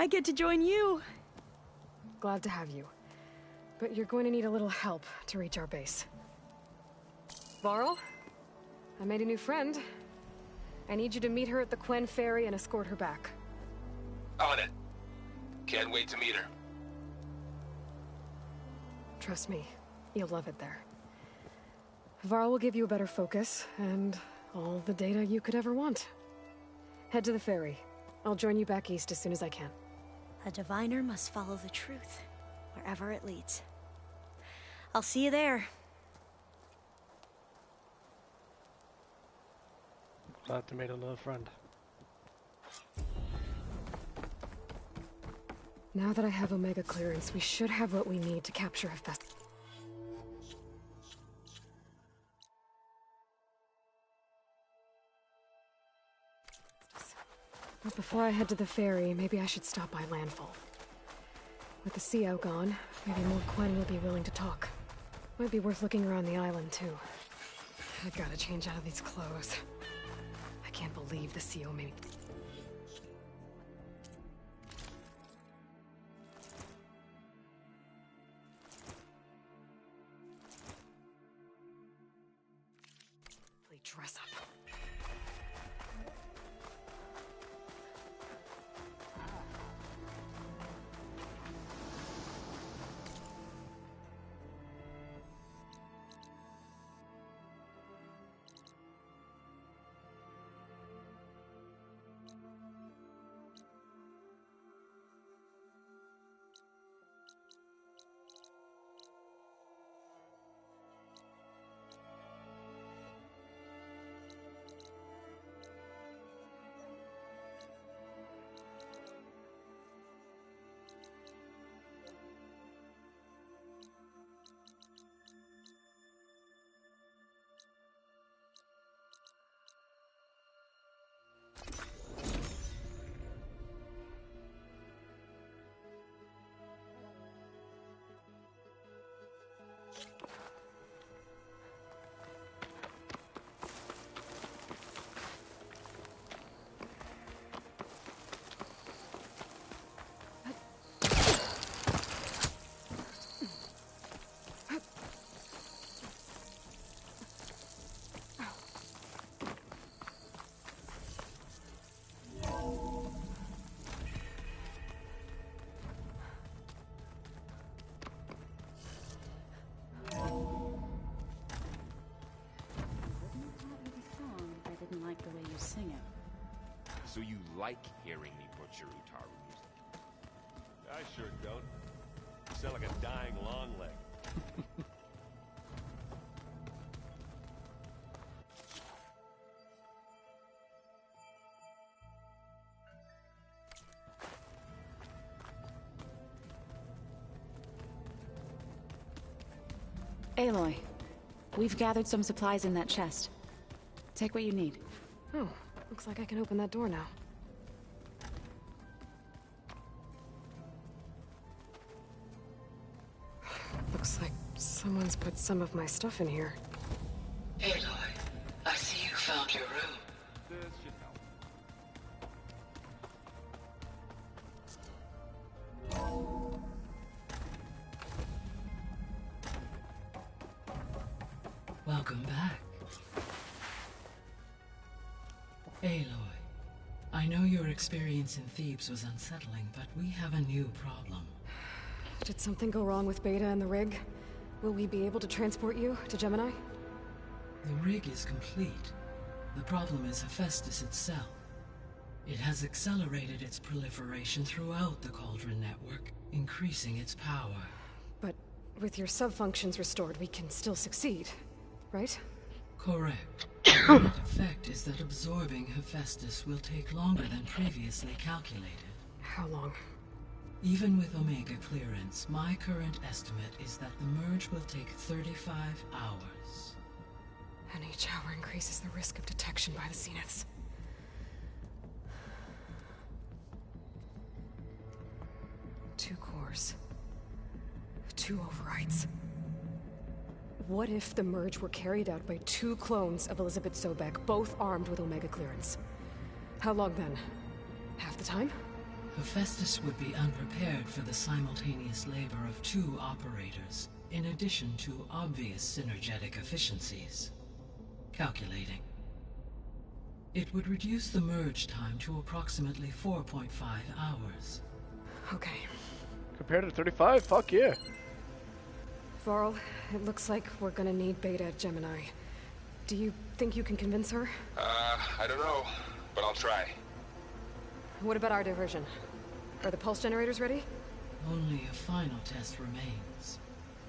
I get to join you. Glad to have you. But you're going to need a little help to reach our base. Varl, I made a new friend. I need you to meet her at the Quen Ferry and escort her back. On it. Can't wait to meet her. Trust me, you'll love it there. Varl will give you a better focus, and all the data you could ever want. Head to the ferry. I'll join you back east as soon as I can. A diviner must follow the truth, wherever it leads. I'll see you there. Glad to meet a little friend. Now that I have Omega clearance, we should have what we need to capture Hephaestus. But before I head to the ferry, maybe I should stop by Landfall. With the sea out gone, maybe more Quen will be willing to talk. Might be worth looking around the island, too. I gotta change out of these clothes. I can't believe the CO made me... dress up. The way you sing it. So you like hearing me butcher Utaru music? I sure don't. You sound like a dying long leg. Aloy, we've gathered some supplies in that chest. Take what you need. Oh, looks like I can open that door now. Looks like someone's put some of my stuff in here. Aloy, I see you found your room. This should help. Welcome back. Aloy, I know your experience in Thebes was unsettling, but we have a new problem. Did something go wrong with Beta and the rig? Will we be able to transport you to Gemini? The rig is complete. The problem is Hephaestus itself. It has accelerated its proliferation throughout the Cauldron network, increasing its power. But with your sub-functions restored, we can still succeed, right? Correct. The current effect is that absorbing Hephaestus will take longer than previously calculated. How long? Even with Omega clearance, my current estimate is that the merge will take 35 hours. And each hour increases the risk of detection by the Zeniths. Two cores. Two overrides. What if the merge were carried out by two clones of Elizabeth Sobek, both armed with Omega clearance? How long then? Half the time? Hephaestus would be unprepared for the simultaneous labor of 2 operators, in addition to obvious synergetic efficiencies. Calculating. It would reduce the merge time to approximately 4.5 hours. Okay. Compared to 35? Fuck yeah. Varl, it looks like we're gonna need Beta at Gemini. Do you think you can convince her? I don't know, but I'll try. What about our diversion? Are the pulse generators ready? Only a final test remains.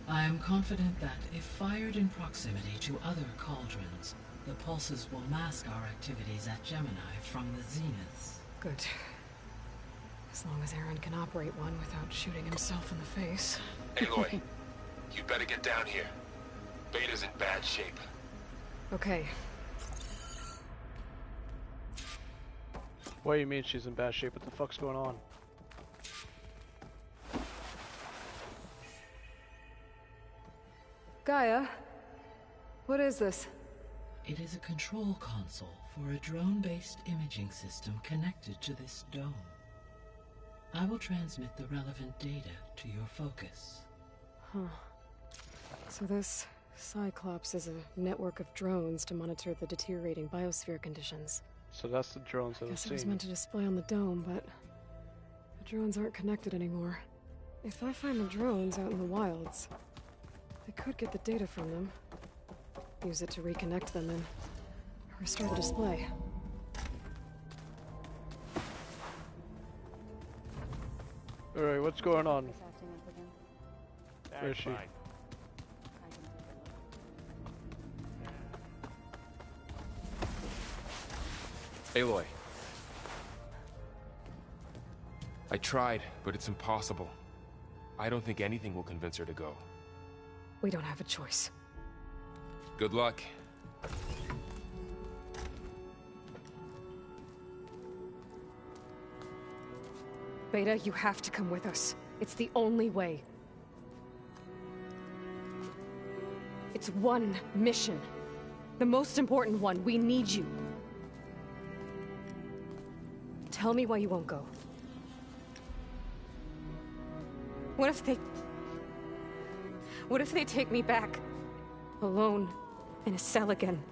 I am confident that if fired in proximity to other cauldrons, the pulses will mask our activities at Gemini from the zeniths. Good. As long as Aaron can operate one without shooting himself in the face. Aloy, you better get down here. Beta's in bad shape. Okay. What do you mean she's in bad shape? What the fuck's going on? Gaia? What is this? It is a control console for a drone-based imaging system connected to this dome. I will transmit the relevant data to your focus. Huh. So this Cyclops is a network of drones to monitor the deteriorating biosphere conditions. So that's the drones that I I've guess it was seen. meant to display on the dome, but the drones aren't connected anymore. If I find the drones out in the wilds, I could get the data from them, use it to reconnect them, and restore the display. Alright, what's going on? Where is That's she? fine. Aloy. I tried, but it's impossible. I don't think anything will convince her to go. We don't have a choice. Good luck. Beta, you have to come with us. It's the only way. It's one mission. The most important one. We need you. Tell me why you won't go. What if they take me back? Alone, in a cell again.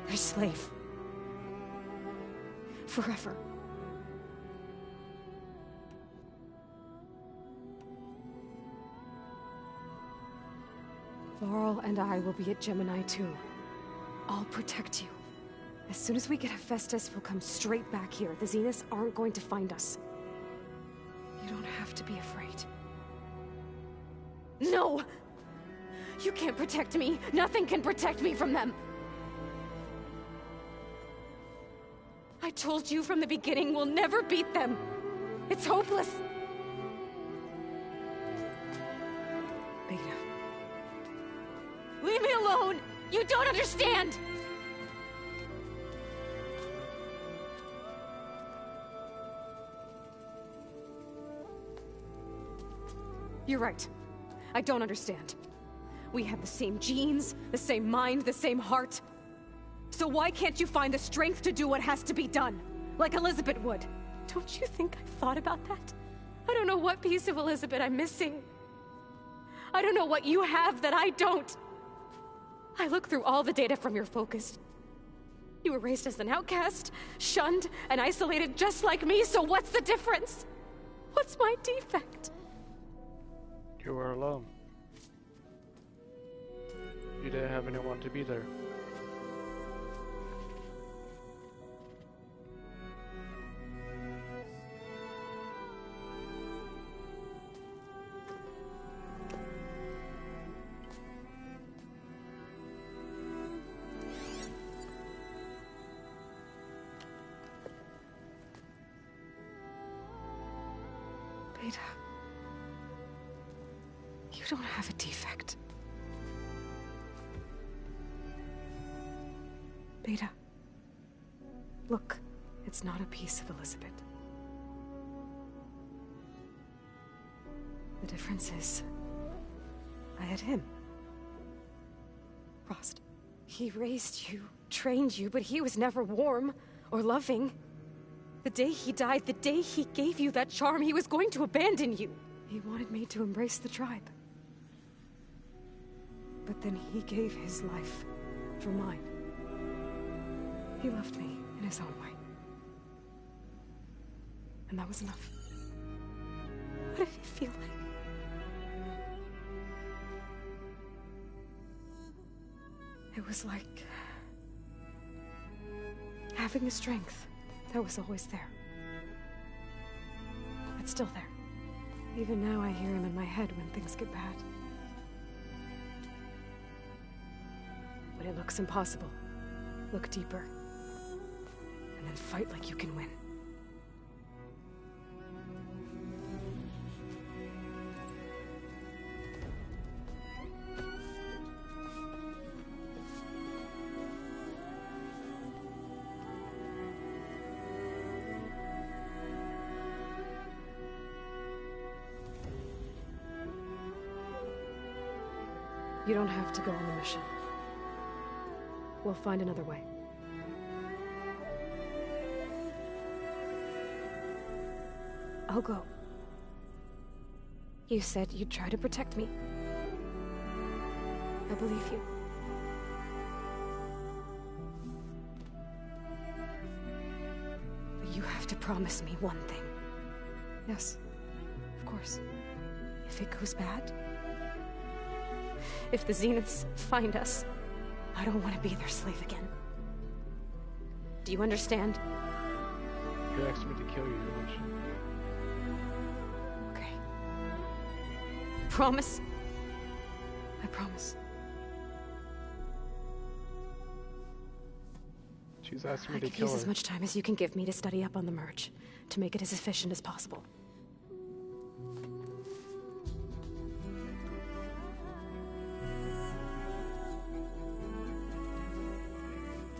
Their slave. Forever. Varl and I will be at Gemini too. I'll protect you. As soon as we get Hephaestus, we'll come straight back here. The Zeniths aren't going to find us. You don't have to be afraid. No! You can't protect me. Nothing can protect me from them. I told you from the beginning we'll never beat them. It's hopeless. Beta. Leave me alone! You don't understand! You're right. I don't understand. We have the same genes, the same mind, the same heart. So why can't you find the strength to do what has to be done? Like Elizabeth would. Don't you think I've thought about that? I don't know what piece of Elizabeth I'm missing. I don't know what you have that I don't. I look through all the data from your focus. You were raised as an outcast, shunned, and isolated just like me, so what's the difference? What's my defect? You were alone. You didn't have anyone to be there. Beta. You don't have a defect. Beta. Look, it's not a piece of Elizabeth. The difference is, I had him. Rost. He raised you, trained you, but he was never warm or loving. The day he died, the day he gave you that charm, he was going to abandon you. He wanted me to embrace the tribe. But then he gave his life for mine. He loved me in his own way. And that was enough. What did it feel like? It was like having the strength that was always there. It's still there. Even now I hear him in my head when things get bad. When it looks impossible, look deeper. And then fight like you can win. You don't have to go on the mission. We'll find another way. I'll go. You said you'd try to protect me. I believe you. But you have to promise me one thing. Yes, of course. If it goes bad, if the Zeniths find us, I don't want to be their slave again. Do you understand? You asked me to kill you, don't you? Okay. Promise? I promise. She's asked me I to could kill use her. as much time as you can give me to study up on the merge, to make it as efficient as possible.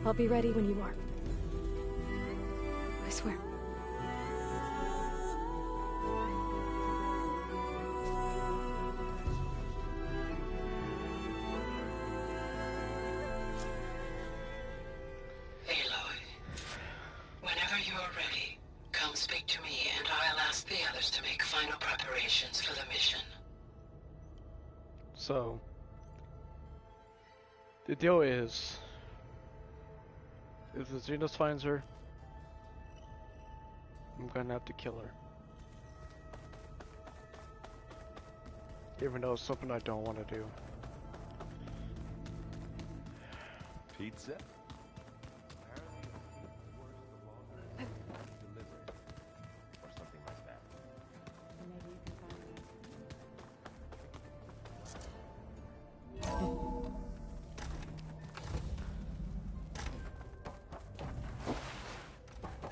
I'll be ready when you are. I swear. Aloy, whenever you're ready, come speak to me and I'll ask the others to make final preparations for the mission. So, the deal is, if the Zenith finds her, I'm gonna have to kill her. Even though it's something I don't want to do. Pizza? Or something like that.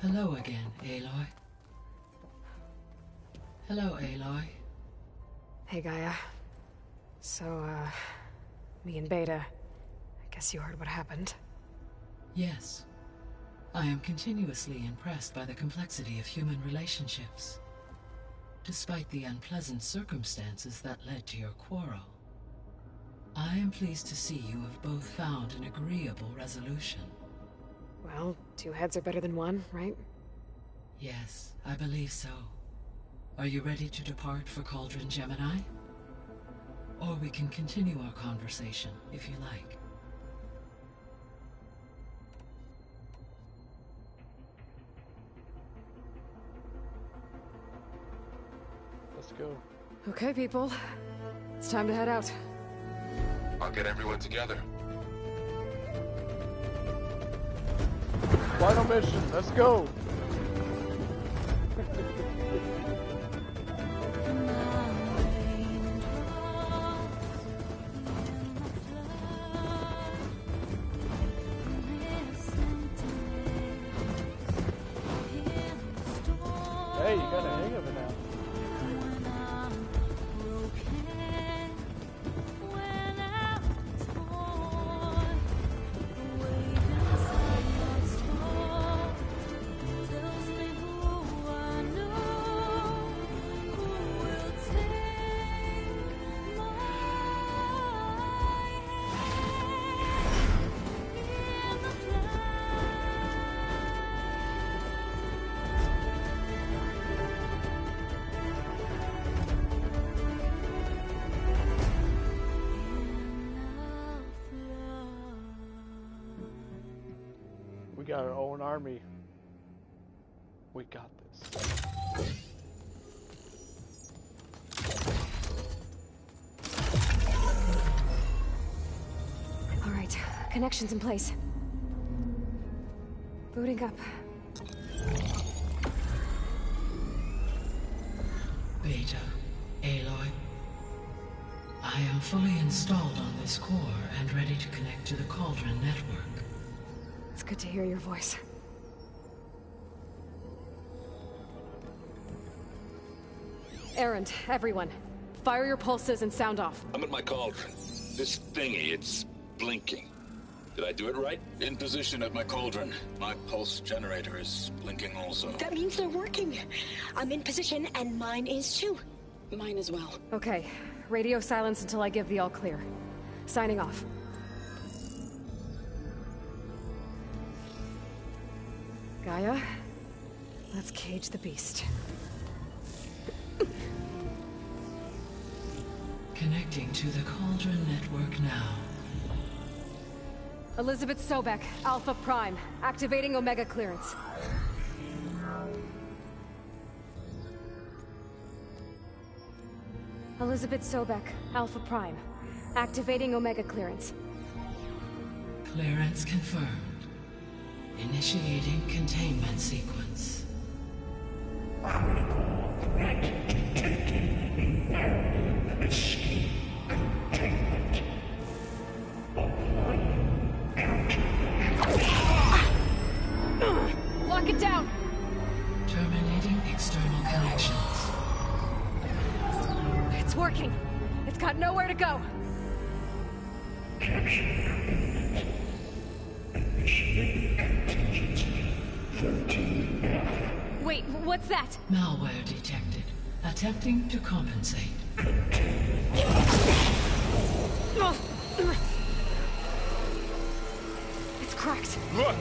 Hello again, Aloy. Hello, Aloy. Hey, Gaia. So, me and Beta, I guess you heard what happened. Yes. I am continuously impressed by the complexity of human relationships. Despite the unpleasant circumstances that led to your quarrel, I am pleased to see you have both found an agreeable resolution. Well, two heads are better than one, right? Yes, I believe so. Are you ready to depart for Cauldron Gemini? Or we can continue our conversation, if you like. Let's go. Okay, people. It's time to head out. I'll get everyone together. Final mission, let's go! Hey, you got a hang of it now. got our own army. We got this. All right, connections in place. Booting up. Beta, Aloy. I am fully installed on this core and ready to connect to the Cauldron network. It's good to hear your voice. Errand, everyone. Fire your pulses and sound off. I'm at my cauldron. This thingy, it's blinking. Did I do it right? In position at my cauldron. My pulse generator is blinking also. That means they're working. I'm in position, and mine is too. Mine as well. Okay, radio silence until I give the all clear. Signing off. Gaia, let's cage the beast. Connecting to the Cauldron network now. Elizabeth Sobek, Alpha Prime, activating Omega clearance. Elizabeth Sobek, Alpha Prime, activating Omega clearance. Clearance confirmed. Initiating containment sequence. Critical threat detected in narrative escape containment. Applying countermeasures. Lock it down! Terminating external connections. It's working. It's got nowhere to go. Capture imminent. Initiating contingency 13F. Wait, what's that? Malware detected. Attempting to compensate. It's cracked. Look!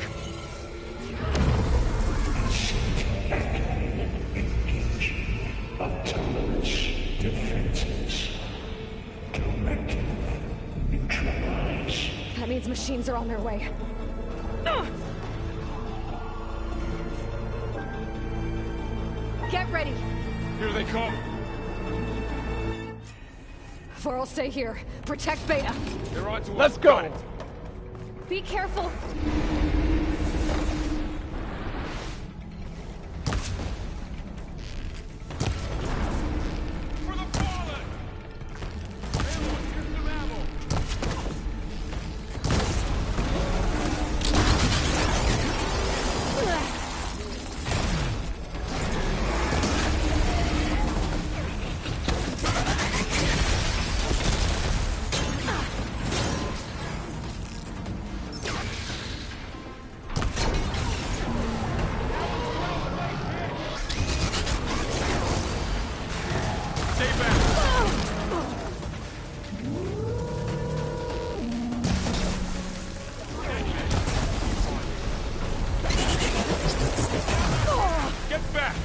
Engaging autonomous defenses. Directive neutralize. That means machines are on their way. Get ready. Here they come! Varl, stay here. Protect Beta. They're on to us. Let's Got go! it. Be careful. For the fallen! Everyone, get some ammo! Stay back! Get back!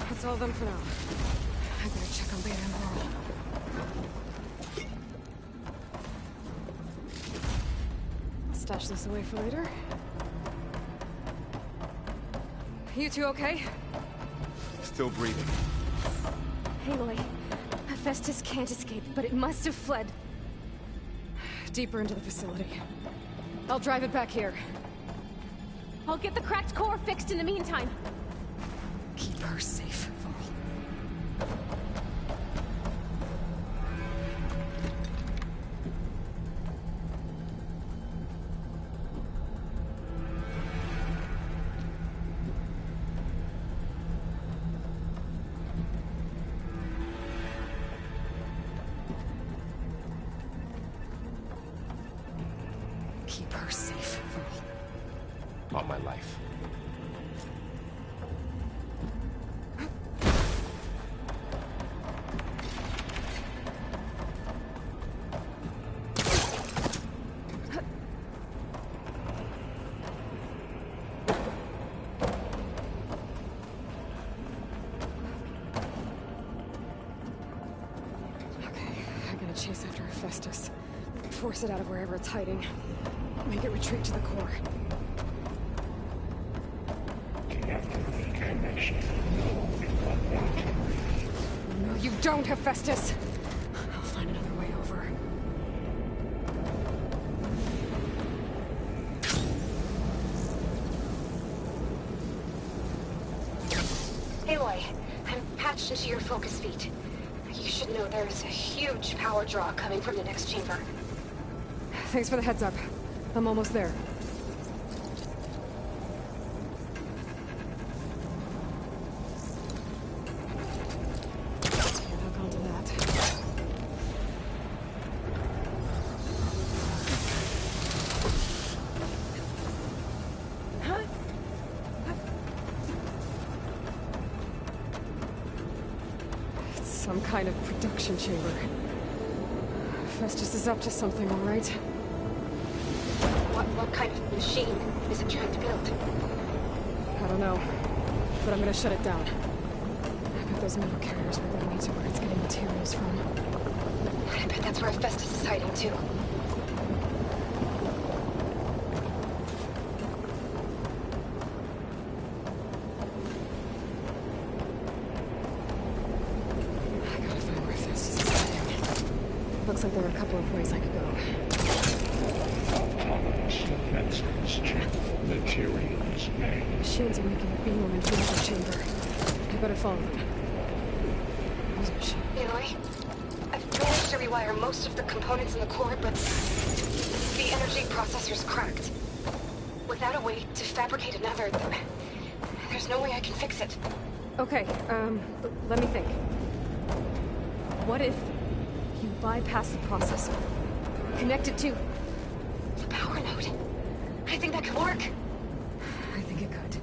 That's all of them for now. I better check on Beta and Varl. Stash this away for later. You two okay? Still breathing. Aloy, Hephaestus can't escape, but it must have fled. Deeper into the facility. I'll drive it back here. I'll get the cracked core fixed in the meantime. Keep her safe, Varl. Keep her safe, Varl. On my life. chase after Hephaestus. Force it out of wherever it's hiding. Make it retreat to the core. After the connection, No, you don't, Hephaestus! I'll find another way over. Aloy, I'm patched into your focus feed. You should know there's a huge power draw coming from the next chamber. Thanks for the heads up. I'm almost there. Hook onto that. It's some kind of production chamber. Festus is up to something, all right? What kind of machine is it trying to build? I don't know, but I'm gonna shut it down. I bet those metal carriers will lead me to where it's getting materials from. I bet that's where Festus is hiding too. I gotta find where Festus is hiding. Looks like there are a couple of ways I could go. autonomous defenses check materials made. Machines are making a beam into another chamber. I better follow them. There's a machine. Aloy, I've managed to rewire most of the components in the core, but the energy processor's cracked. Without a way to fabricate another, there's no way I can fix it. Okay, let me think. What if you bypass the processor? Connect it to... The power node. I think that could work. I think it could.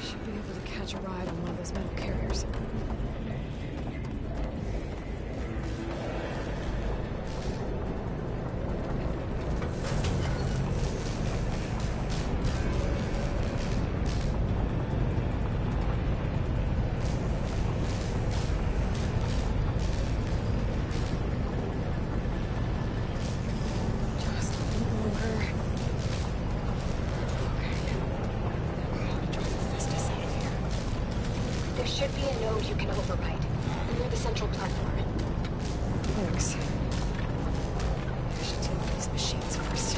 Should be able to catch a ride on one of those metal carriers. Just a little longer. Okay. Now how to drive the Festus out of here. There should be a node you can override near the central platform. Thanks. I should deal with these machines first.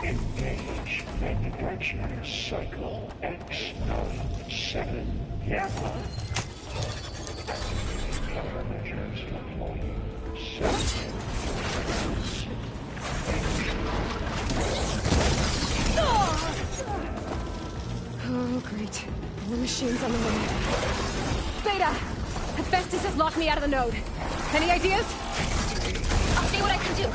Engage manufacturing cycle X97 Gamma. Countermeasures deployed. Oh, great. More machines on the way. Beta! Hephaestus has locked me out of the node. Any ideas? I'll see what I can do.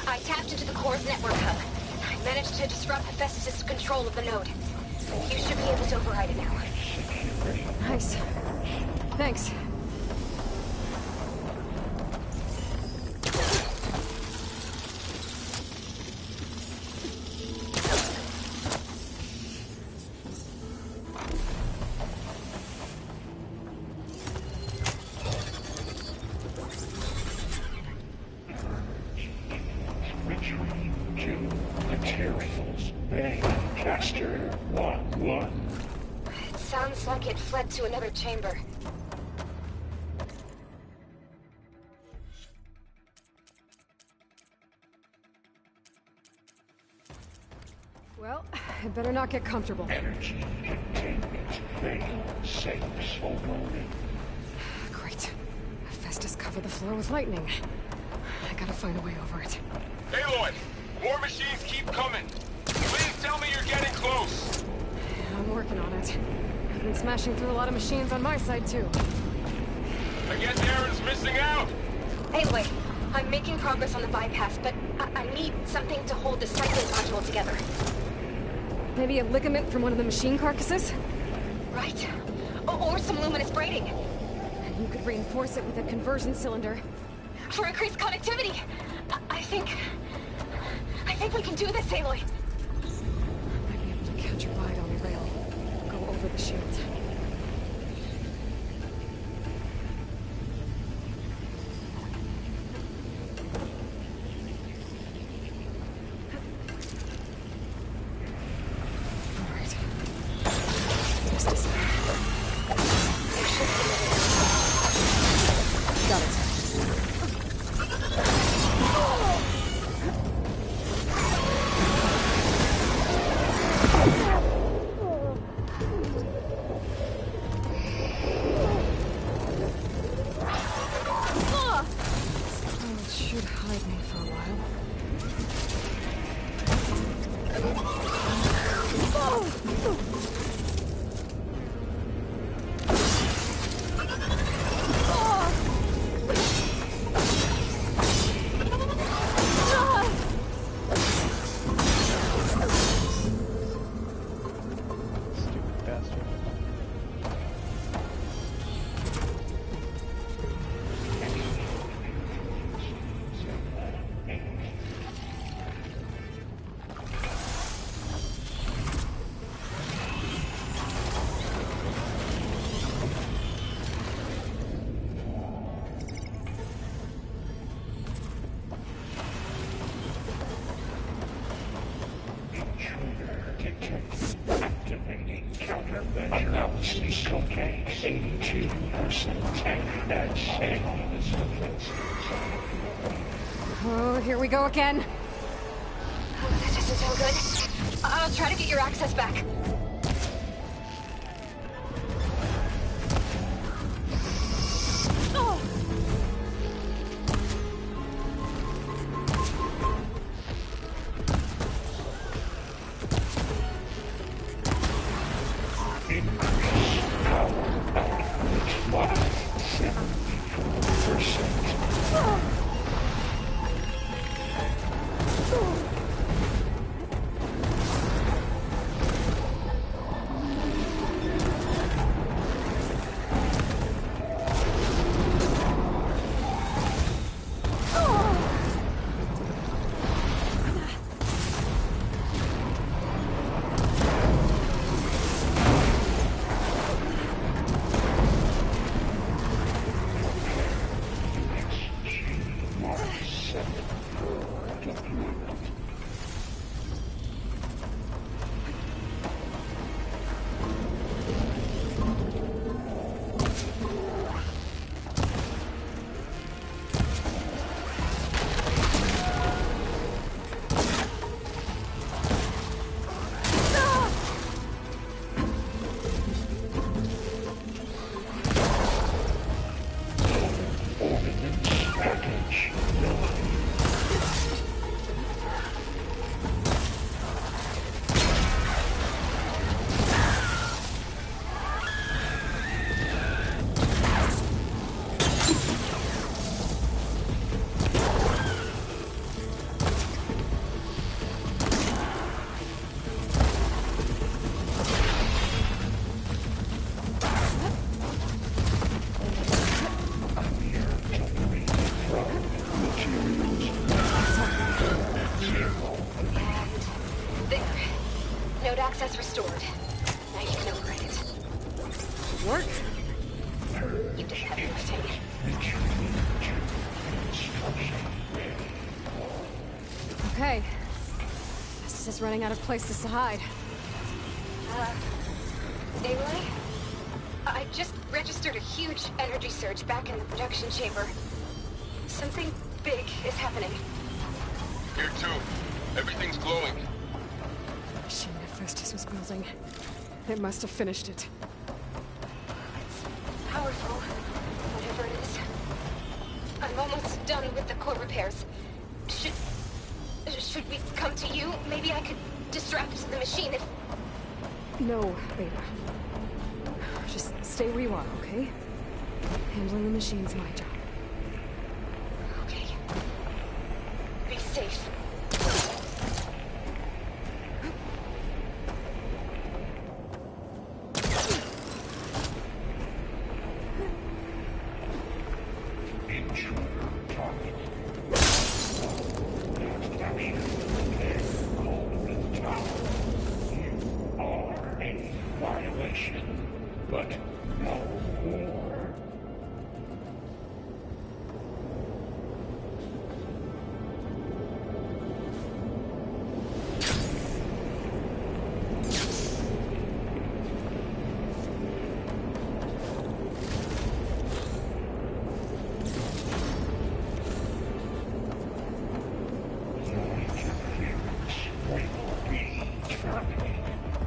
I tapped into the core's network hub. I managed to disrupt Hephaestus' control of the node. You should be able to override it now. Nice. Thanks. Sounds like it fled to another chamber. Well, I better not get comfortable. Energy containment veil safe overloaded. Great. Hephaestus covered the floor with lightning. I gotta find a way over it. Aloy! War machines keep coming! Please tell me you're getting close! I'm working on it. I've been smashing through a lot of machines on my side, too. I guess Aaron's missing out! Anyway, I'm making progress on the bypass, but I need something to hold the cycling module together. Maybe a ligament from one of the machine carcasses? Right. Or some luminous braiding. You could reinforce it with a conversion cylinder. For increased connectivity. I think we can do this, Aloy. Might be able to catch a ride on the rail. Go over the shield. Alright. Just a second. Got it. It should hide me for a while. Stupid bastard. Intruder detected. Activating countermeasure. Analysis okay. 82%. And that's Oh, here we go again. That doesn't sound good. I'll try to get your access back. Okay. This is running out of places to hide. Aloy? I just registered a huge energy surge back in the production chamber. Something big is happening. Here too. Everything's glowing. The machine Hephaestus was building. It must have finished it. It's powerful, whatever it is. I'm almost done with the core repairs. Should we come to you? Maybe I could distract the machine if... No, Beta. Just stay where you are, okay? Handling the machine's my job. Okay. Be safe. But no more.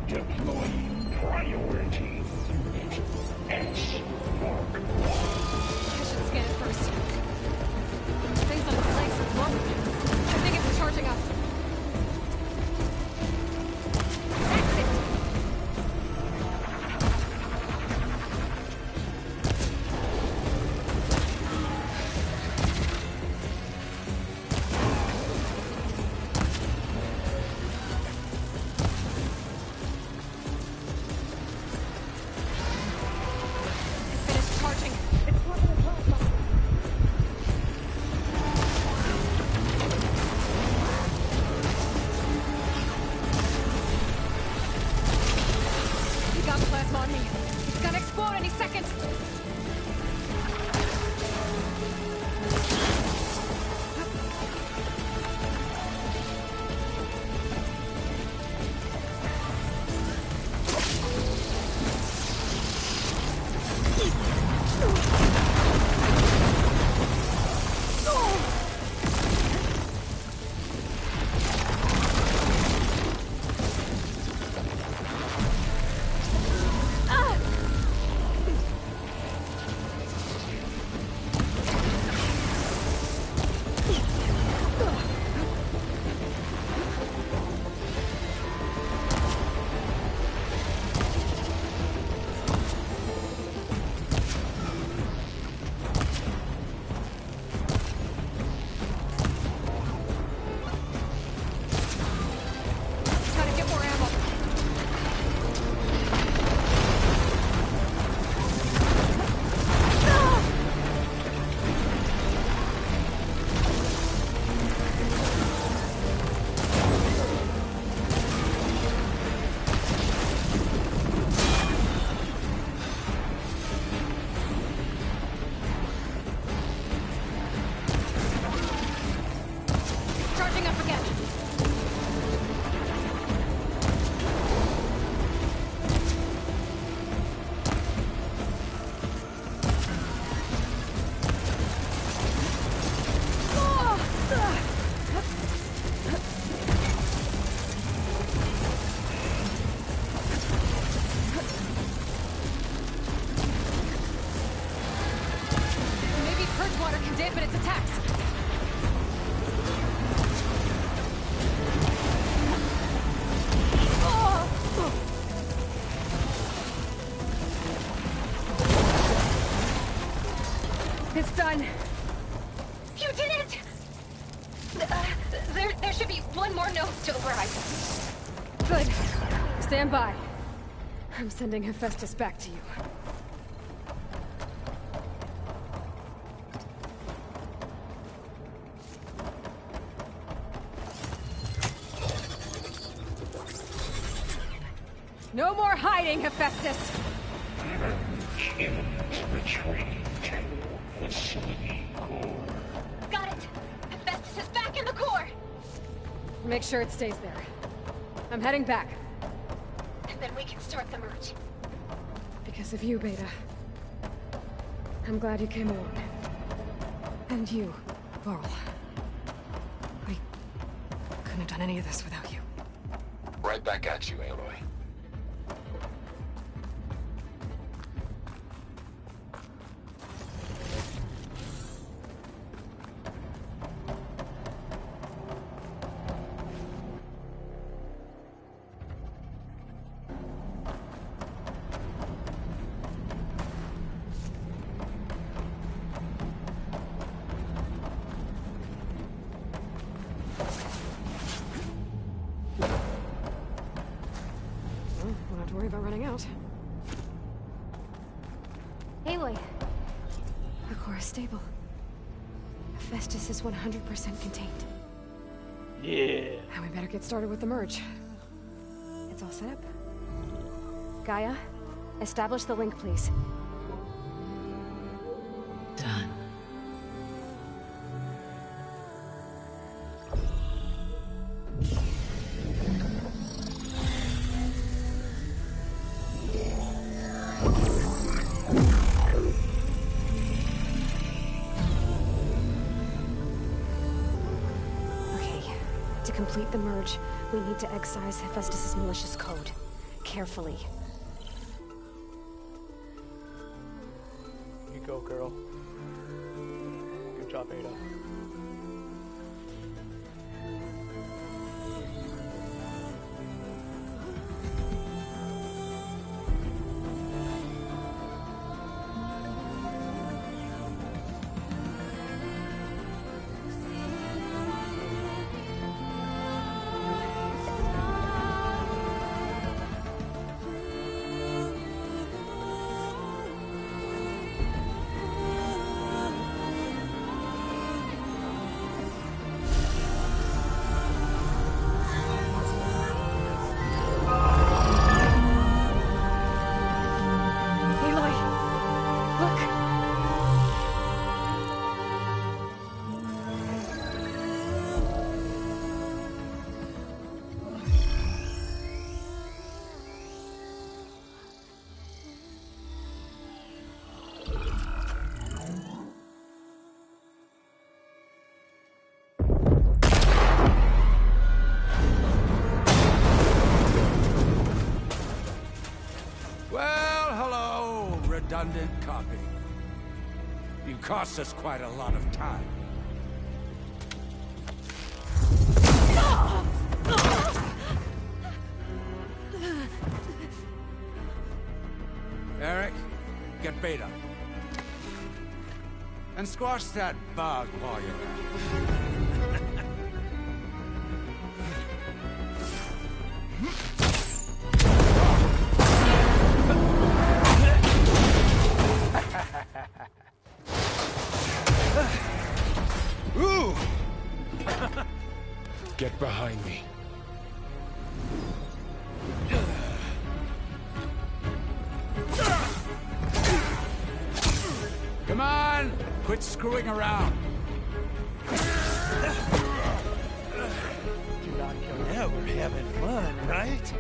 Deploying priority unit S Mark I. should scan it first. Things on its legs are glowing. I think it's charging up. Exit! Finished charging. You got plasma on me. It's gonna explode any second. Gotta get more ammo. Charging up again. Maybe purge water can dampen its attacks. It's done. You did it! There should be one more node to override. Good. Stand by. I'm sending Hephaestus back to you. No more hiding, Hephaestus! Imminent retreat to facility core. Got it! Hephaestus is back in the core! Make sure it stays there. I'm heading back. And then we can start the merge. Because of you, Beta. I'm glad you came along. And you, Varl. We couldn't have done any of this without you. Right back at you, Aloy. Won't have to worry about running out. Aloy. The core is stable. Hephaestus is 100% contained. Yeah. And we better get started with the merge. It's all set up. Gaia, establish the link, please. Done. Okay, to complete the merge, we need to excise Hephaestus' malicious code. Carefully. You go, girl. Good job, Ada. Aloy! Look! Well, hello, redundant copy. You cost us quite a lot of time. Eric, get Beta. And squash that bug while you're at it. Ooh! Get behind me. Come on! Quit screwing around. Do not kill her. Yeah, we're having fun, right?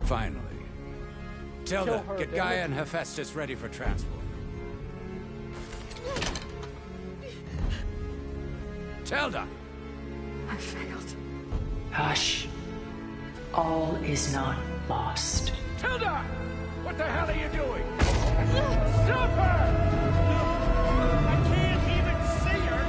Finally. Tilda, her, get damn Gaia it. and Hephaestus ready for transport. Tilda! I failed. Hush. All is not lost. Tilda! What the hell are you doing? Stop her! I can't even see her!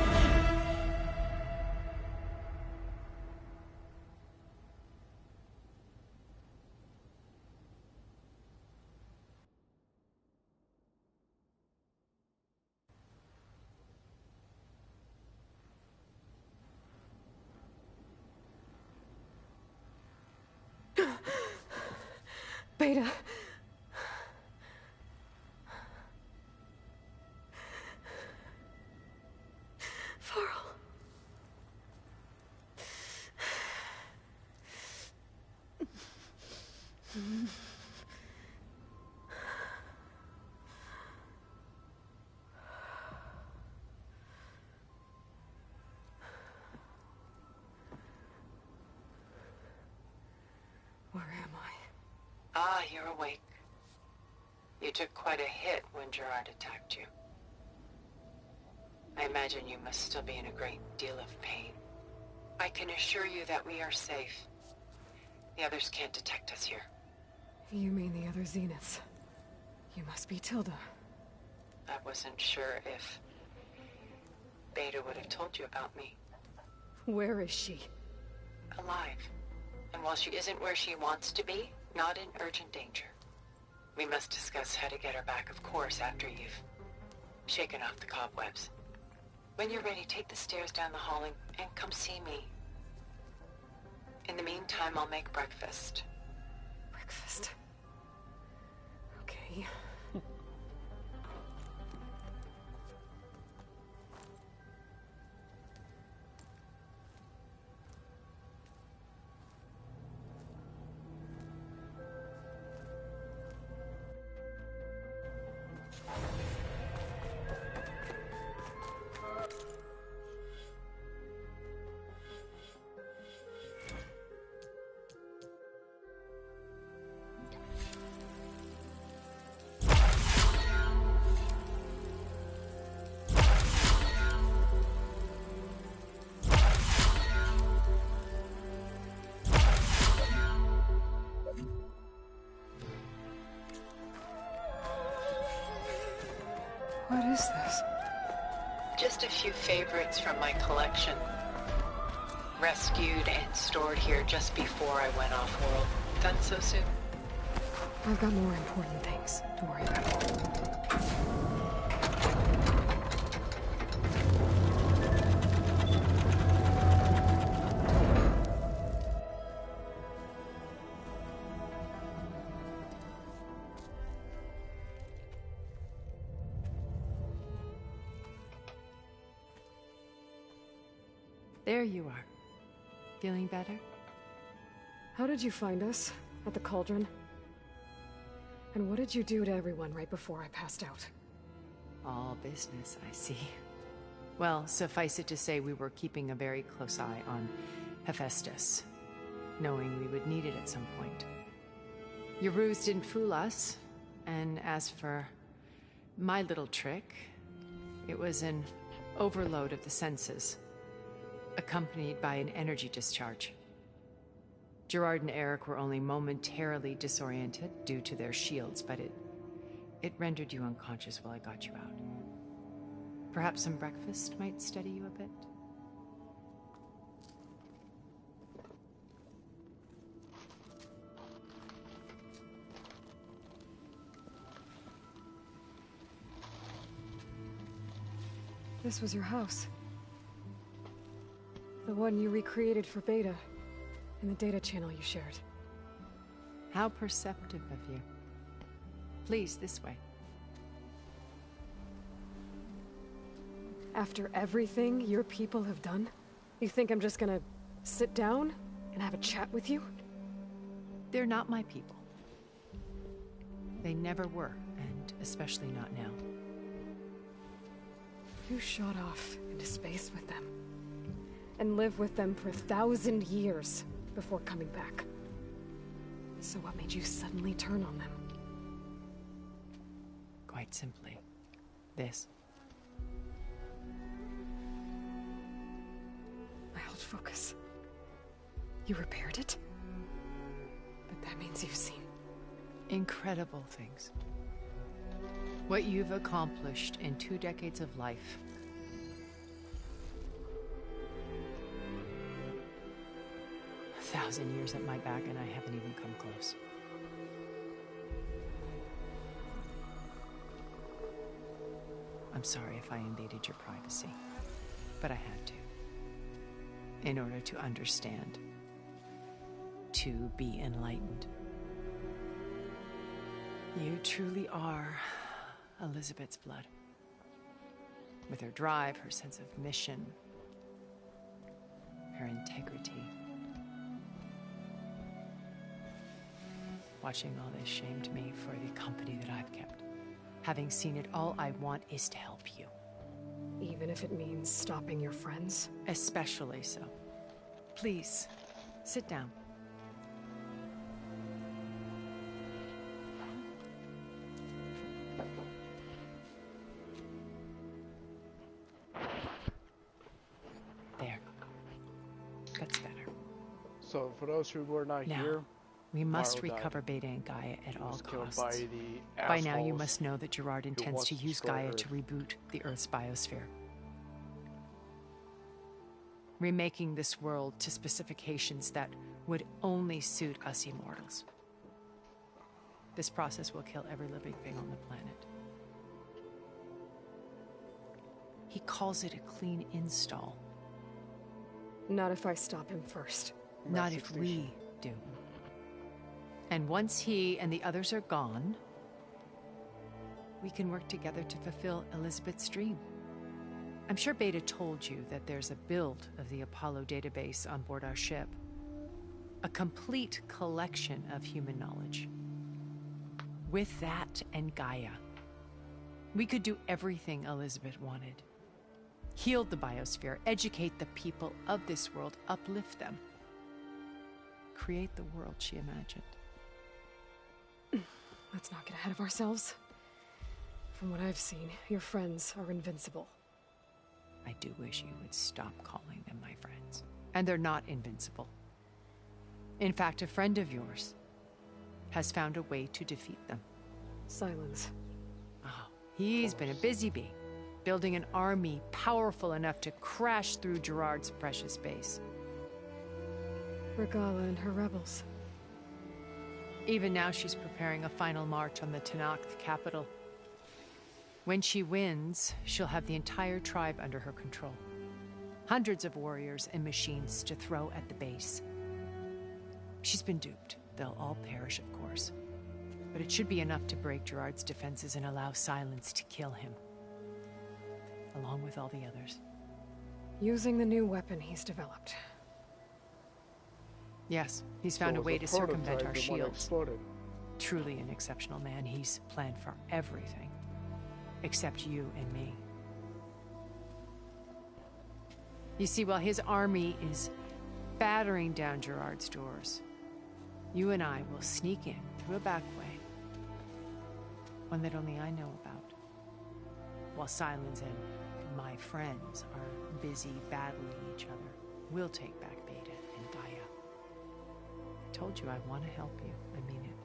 Beta, Where am I? Ah, you're awake. You took quite a hit when Gerard attacked you. I imagine you must still be in a great deal of pain. I can assure you that we are safe. The others can't detect us here. You mean the other Zeniths? You must be Tilda. I wasn't sure if Beta would have told you about me. Where is she? Alive. And while she isn't where she wants to be, not in urgent danger. We must discuss how to get her back, of course, after you've shaken off the cobwebs. When you're ready, take the stairs down the hall and come see me. In the meantime, I'll make breakfast. Breakfast? Okay. What is this? Just a few favorites from my collection. Rescued and stored here just before I went off-world. Done so soon? I've got more important things to worry about. There you are. Feeling better? How did you find us? At the cauldron? And what did you do to everyone right before I passed out? All business, I see. Well, suffice it to say we were keeping a very close eye on Hephaestus, knowing we would need it at some point. Your ruse didn't fool us, and as for my little trick, it was an overload of the senses, accompanied by an energy discharge. Gerard and Eric were only momentarily disoriented due to their shields, but it rendered you unconscious while I got you out. Perhaps some breakfast might steady you a bit? This was your house. The one you recreated for Beta, in the data channel you shared. How perceptive of you. Please, this way. After everything your people have done, you think I'm just gonna sit down and have a chat with you? They're not my people. They never were, and especially not now. You shot off into space with them, and lived with them for 1,000 years before coming back. So what made you suddenly turn on them? Quite simply, this. My old focus. You repaired it? But that means you've seen... incredible things. What you've accomplished in 2 decades of life. A 1,000 years at my back and I haven't even come close. I'm sorry if I invaded your privacy, but I had to. In order to understand. To be enlightened. You truly are Elizabeth's blood. With her drive, her sense of mission, her integrity. Watching all this shamed me for the company that I've kept. Having seen it, all I want is to help you. Even if it means stopping your friends? Especially so. Please, sit down. There. That's better. So, for those who were not Now, here, we must Varl recover died. Beta and Gaia at He all was killed costs. by the By now, you assholes must know that Gerard intends wants to to use destroy Gaia Earth. to reboot the Earth's biosphere. Remaking this world to specifications that would only suit us immortals. This process will kill every living thing on the planet. He calls it a clean install. Not if I stop him first. Not if we do. And once he and the others are gone, we can work together to fulfill Elizabeth's dream. I'm sure Beta told you that there's a build of the Apollo database on board our ship. A complete collection of human knowledge. With that and Gaia, we could do everything Elizabeth wanted. Heal the biosphere, educate the people of this world, uplift them. Create the world she imagined. Let's not get ahead of ourselves. From what I've seen, your friends are invincible. I do wish you would stop calling them my friends. And they're not invincible. In fact, a friend of yours has found a way to defeat them. Silence. Oh, he's been a busy bee, building an army powerful enough to crash through Gerard's precious base. Regala and her rebels. Even now, she's preparing a final march on the Tenakth capital. When she wins, she'll have the entire tribe under her control. Hundreds of warriors and machines to throw at the base. She's been duped. They'll all perish, of course. But it should be enough to break Gerard's defenses and allow Silence to kill him. Along with all the others. Using the new weapon he's developed. Yes, he's found a way to circumvent our shields. Exploded. Truly an exceptional man. He's planned for everything. Except you and me. You see, while his army is battering down Gerard's doors, you and I will sneak in through a back way. One that only I know about. While Silence and my friends are busy battling each other, we'll take back Beta and Gaia. I told you I want to help you. I mean it.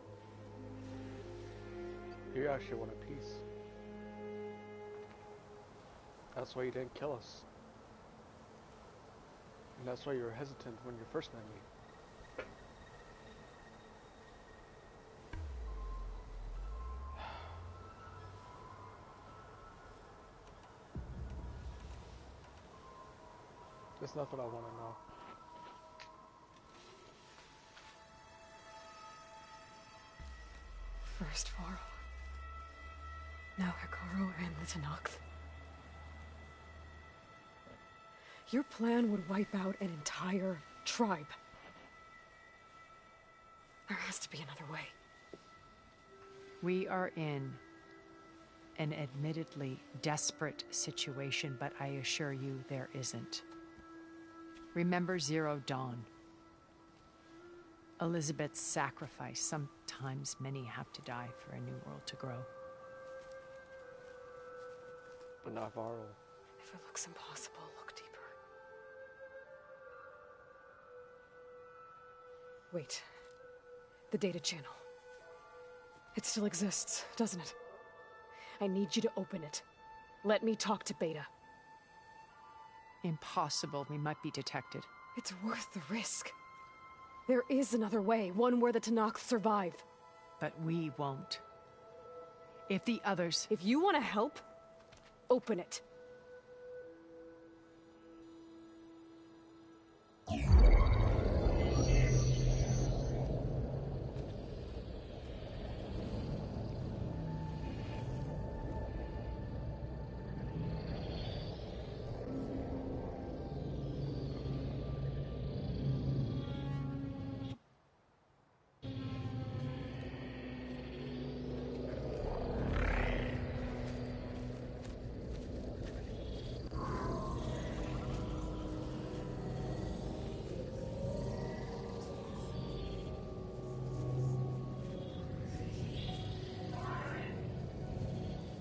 You actually want a peace. That's why you didn't kill us. And that's why you were hesitant when you first met me. That's not what I want to know. First Varl. Now Hikaru and the Tenakth. Your plan would wipe out an entire tribe. There has to be another way. We are in an admittedly desperate situation, but I assure you there isn't. Remember Zero Dawn. Elizabeth's sacrifice. Sometimes many have to die for a new world to grow. But not Varl. If it looks impossible, look deeper. Wait. The data channel. It still exists, doesn't it? I need you to open it. Let me talk to Beta. Impossible. We might be detected. It's worth the risk. There is another way, one where the Tenakth survive. But we won't. If the others... If you want to help, open it.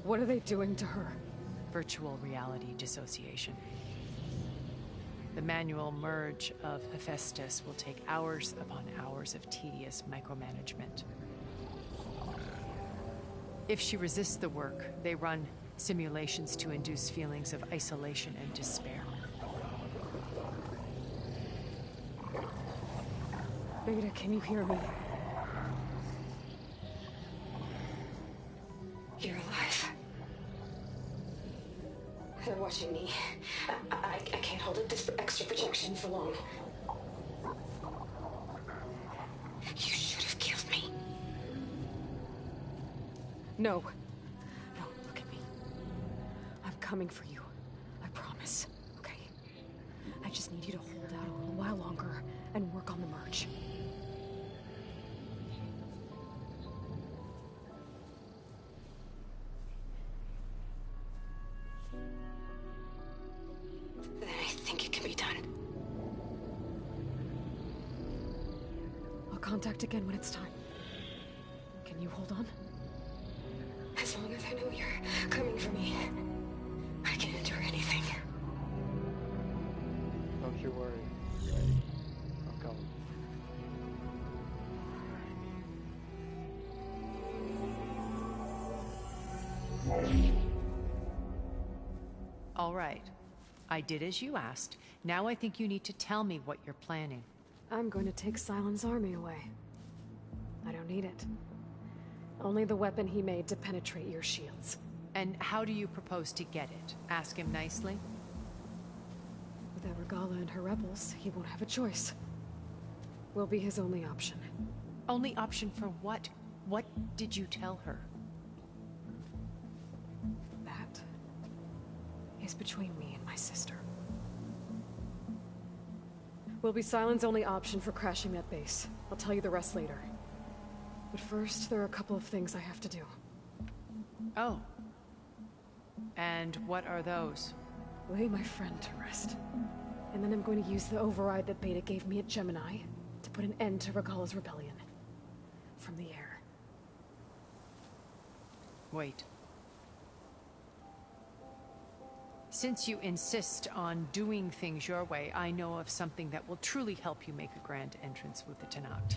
What are they doing to her? Virtual reality dissociation. The manual merge of Hephaestus will take hours upon hours of tedious micromanagement. If she resists the work, they run simulations to induce feelings of isolation and despair. Beta, can you hear me? You're alive. They're watching me. I can't hold up this extra projection for long. You should have killed me. No. No, look at me. I'm coming for you. I promise. Okay? I just need you to hold out a little while longer and work on the merge. Then I think it can be done. I'll contact again when it's time. Can you hold on? As long as I know you're coming for me, I can endure anything. Don't you worry. I'm coming. All right. I did as you asked. Now I think you need to tell me what you're planning. I'm going to take Sylens' army away. I don't need it. Only the weapon he made to penetrate your shields. And how do you propose to get it? Ask him nicely? Without Regala and her rebels, he won't have a choice. We'll be his only option. Only option for what? What did you tell her? That is between me and my sister. Will be Sylens' only option for crashing that base. I'll tell you the rest later. But first, there are a couple of things I have to do. Oh. And what are those? Lay my friend to rest. And then I'm going to use the override that Beta gave me at Gemini to put an end to Regala's rebellion. From the air. Wait. Since you insist on doing things your way, I know of something that will truly help you make a grand entrance with the Tenat.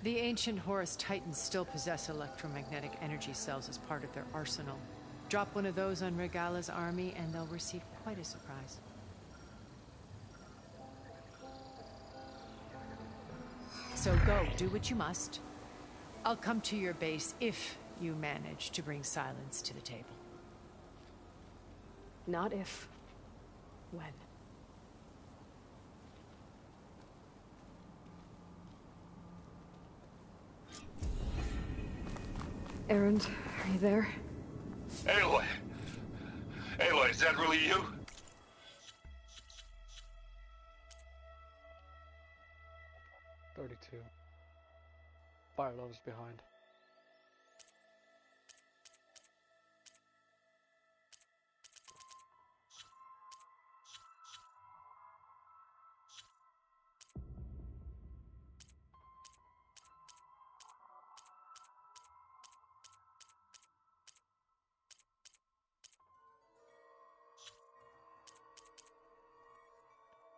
The ancient Horus Titans still possess electromagnetic energy cells as part of their arsenal. Drop one of those on Regala's army and they'll receive quite a surprise. So go, do what you must. I'll come to your base if you manage to bring Sylens to the table. Not if. When. Erend, are you there? Aloy! Aloy, is that really you? "32. Fire love's behind."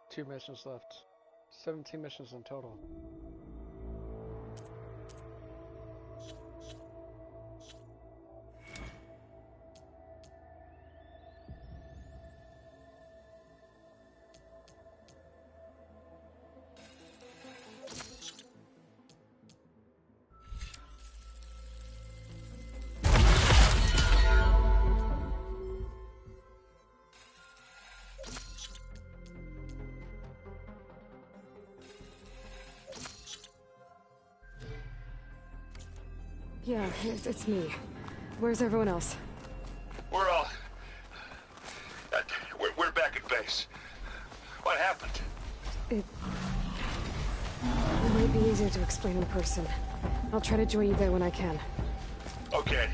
Two missions left. 17 missions in total. Yeah, it's me. Where's everyone else? We're all... we're back at base. What happened? It might be easier to explain in person. I'll try to join you there when I can. Okay.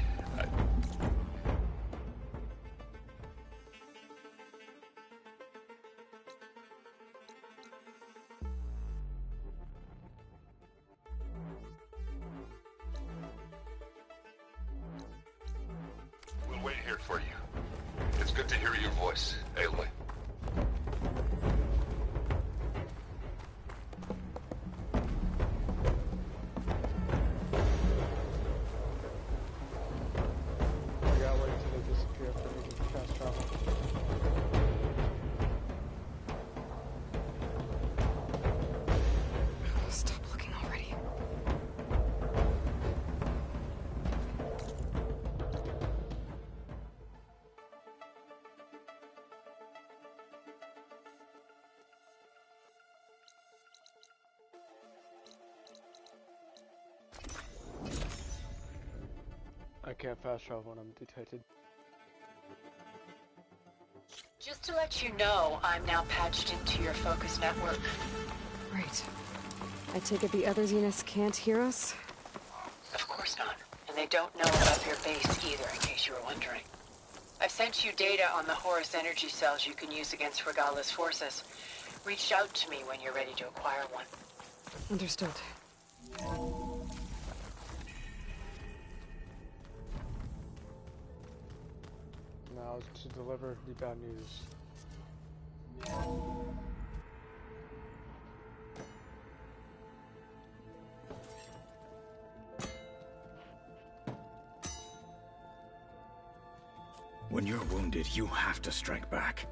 to hear your voice, Aloy. I gotta wait until they disappear for me to fast travel. Stop looking already. I can't fast travel when I'm detected. Just to let you know, I'm now patched into your focus network. Great. I take it the other Zeniths can't hear us? Of course not. And they don't know about your base either, in case you were wondering. I've sent you data on the Horus energy cells you can use against Regala's forces. Reach out to me when you're ready to acquire one. Understood. Now to deliver the bad news. When you're wounded, you have to strike back.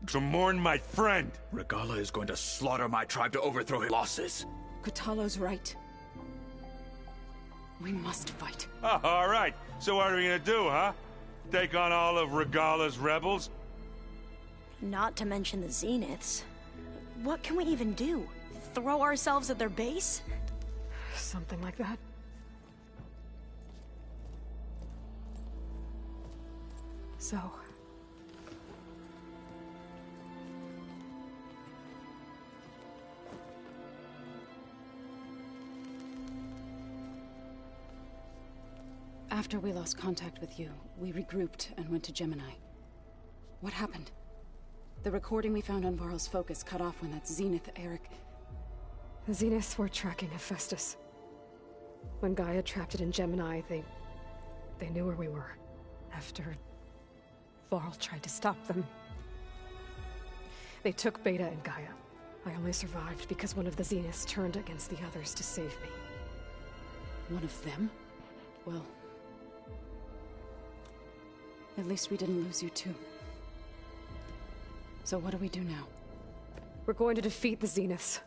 To mourn my friend! Regala is going to slaughter my tribe to overthrow his losses. Kotallo's right. We must fight. Oh, all right. So what are we gonna do, huh? Take on all of Regala's rebels? Not to mention the Zeniths. What can we even do? Throw ourselves at their base? Something like that. So... After we lost contact with you, we regrouped and went to Gemini. What happened? The recording we found on Varl's focus cut off when that Zenith Eric... The Zeniths were tracking Hephaestus. When Gaia trapped it in Gemini, they knew where we were. After Varl tried to stop them. They took Beta and Gaia. I only survived because one of the Zeniths turned against the others to save me. One of them? Well... at least we didn't lose you too. So what do we do now? We're going to defeat the Zeniths.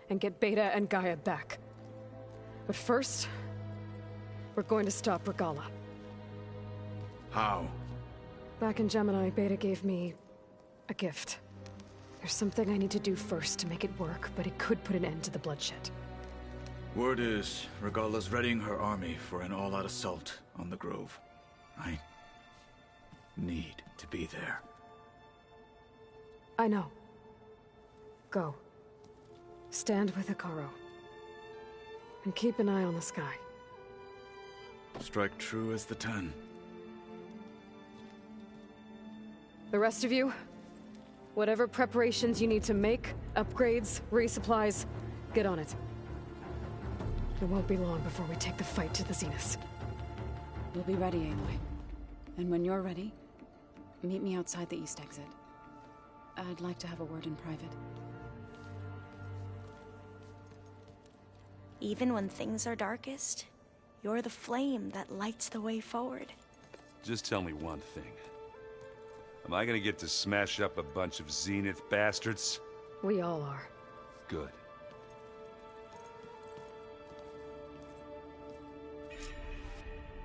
And get Beta and Gaia back. But first... we're going to stop Regala. How? Back in Gemini, Beta gave me... a gift. There's something I need to do first to make it work, but it could put an end to the bloodshed. Word is, Regala's readying her army for an all-out assault on the Grove. I need to be there. I know. Go. Stand with Ikaro. And keep an eye on the sky. Strike true as the 10. The rest of you, whatever preparations you need to make, upgrades, resupplies, get on it. It won't be long before we take the fight to the Zeniths. We'll be ready, Aloy. And when you're ready, meet me outside the east exit. I'd like to have a word in private. Even when things are darkest, you're the flame that lights the way forward. Just tell me one thing. Am I gonna get to smash up a bunch of Zenith bastards? We all are. Good.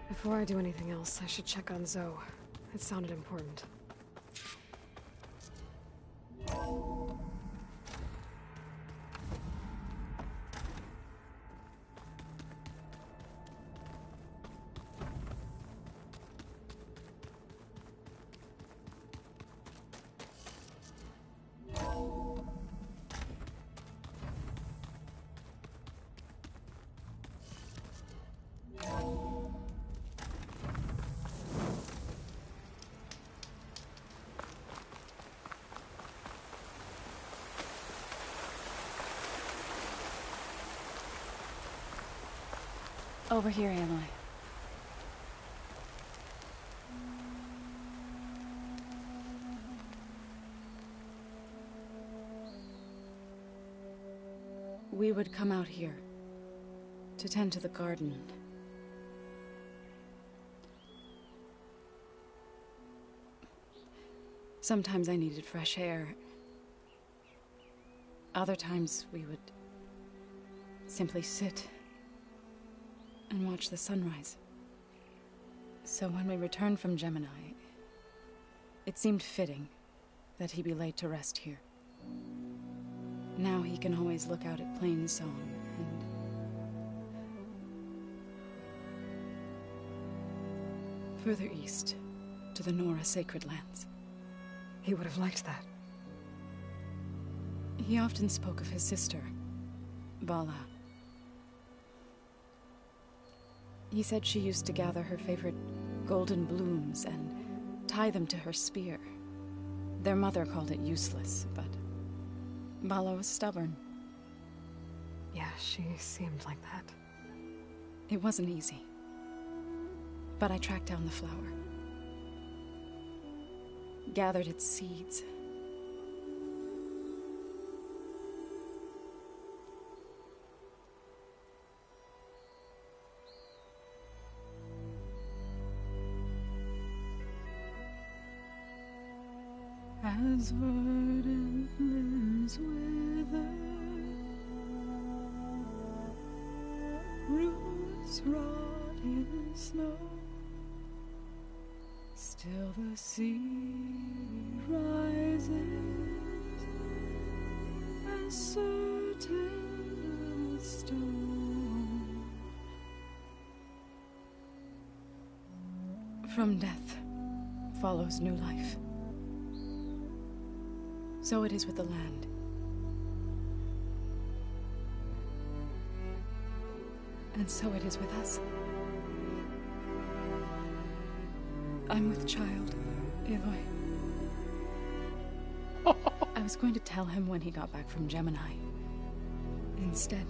Before I do anything else, I should check on Zoe. It sounded important. Over here, Aloy. would come out here to tend to the garden. Sometimes I needed fresh air. Other times we would simply sit and watch the sunrise. So when we returned from Gemini, it seemed fitting that he be laid to rest here. Now he can always look out at Plainsong and... further east, to the Nora Sacred Lands. He would have liked that. He often spoke of his sister, Vala. He said she used to gather her favorite golden blooms and tie them to her spear. Their mother called it useless, but Vala was stubborn. Yeah, she seemed like that. It wasn't easy. But I tracked down the flower. Gathered its seeds. As verdant limbs wither, roots rot in snow, still the sea rises, as certain as stone. From death follows new life. So it is with the land. And so it is with us. I'm with child, Aloy. I was going to tell him when he got back from Gemini. Instead,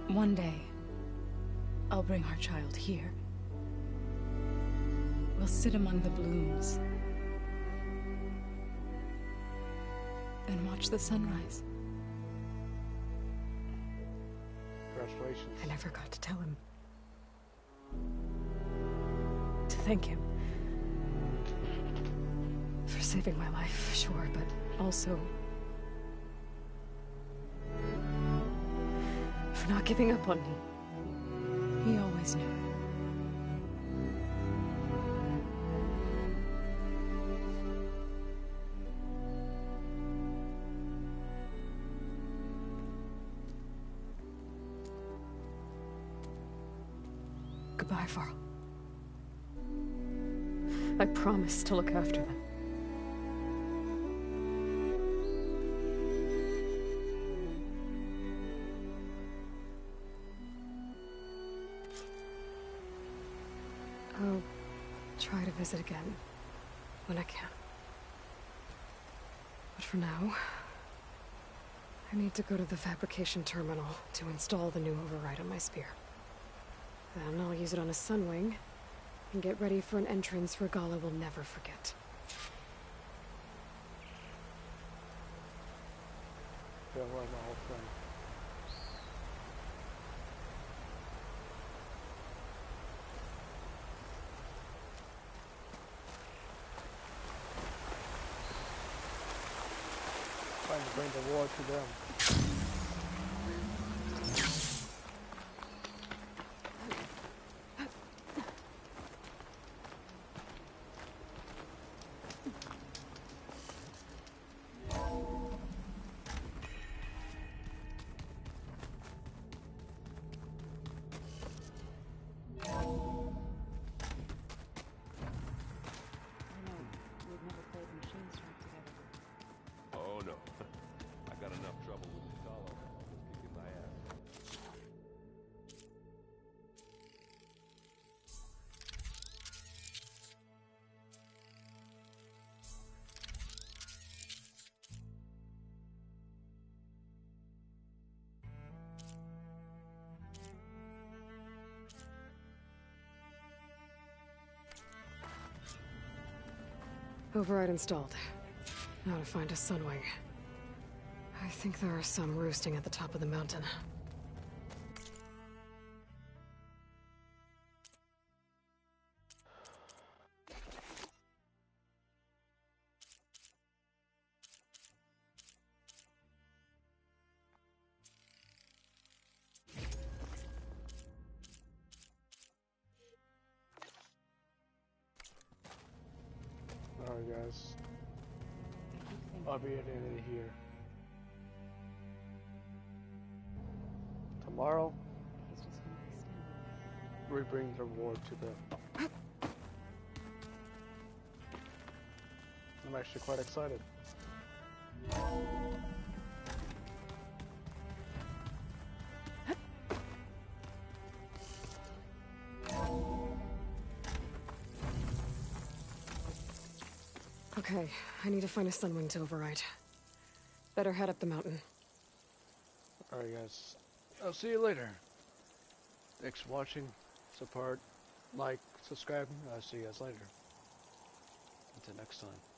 one day, I'll bring our child here. We'll sit among the blooms and watch the sunrise. Congratulations. I never got to tell him. To thank him. For saving my life, sure, but also... for not giving up on me. He always knew. Goodbye, Varl. I promise to look after them. I'll try to visit again when I can. But for now, I need to go to the fabrication terminal to install the new override on my spear. Then I'll use it on a sunwing, and get ready for an entrance Regala will never forget. Feel like my old friend. Trying to bring the war to them. Oh no. I got enough trouble with the dollar kicking my ass. Override installed. Now to find a sunwing. I think there are some roosting at the top of the mountain. Alright guys, I'll be ending it here. Tomorrow, we bring the war to the... I'm actually quite excited. Okay, I need to find a sunwing to override. Better head up the mountain. Alright guys, I'll see you later. Thanks for watching, support, like, subscribe, I'll see you guys later. Until next time.